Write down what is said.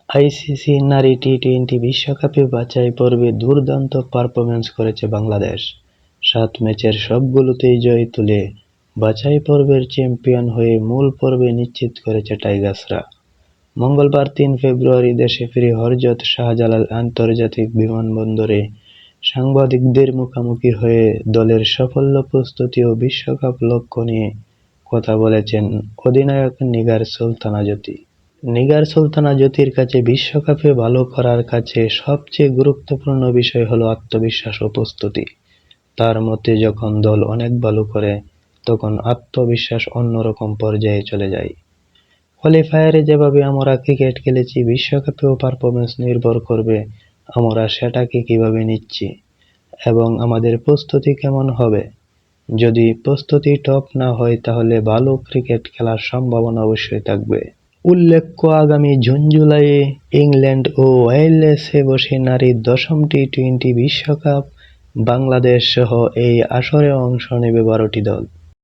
ICC নারী T twenty বিশ্বকাপে বাছাই পর্বে দুর্দান্ত পারফরম্যান্স করেছে বাংলাদেশ। ৭ ম্যাচের সবগুলোতেই জয় তুলে বাছাই পর্বের চ্যাম্পিয়ন হয়ে মূল পর্বে নিশ্চিত করেছে টাইগার্সরা। মঙ্গলবার ৩ ফেব্রুয়ারি দেশে ফিরে হযরত শাহজালাল আন্তর্জাতিক বিমানবন্দরে সাংবাদিকদের মুখোমুখি হয়ে দলের সাফল্য, প্রস্তুতি ও বিশ্বকাপ লক্ষ্য নিয়ে কথা বলেছেন অধিনায়ক নিগার সুলতানা জ্যোতি। নিগার সুলতানা জ্যোতির কাছে বিশ্বকাপে ভালো করার কাছে সবচেয়ে গুরুত্বপূর্ণ বিষয় হলো আত্মবিশ্বাস ও প্রস্তুতি। তার মতে, যখন দল অনেক ভালো করে তখন আত্মবিশ্বাস অন্যরকম পর্যায়ে চলে যায়। কোয়ালিফায়ারে যেভাবে আমরা ক্রিকেট খেলেছি, বিশ্বকাপেও পারফরম্যান্স নির্ভর করবে আমরা সেটাকে কিভাবে নিচ্ছি এবং আমাদের প্রস্তুতি কেমন হবে। যদি প্রস্তুতি টপ না হয় তাহলে ভালো ক্রিকেট খেলার সম্ভাবনা অবশ্যই থাকবে। উল্লেখ্য, আগামী জুন-জুলাইয়ে ইংল্যান্ড ও ওয়েলসে বসে নারীর ১০ম টি-টোয়েন্টি বিশ্বকাপ। বাংলাদেশ সহ এই আসরে অংশ নেবে ১২টি দল।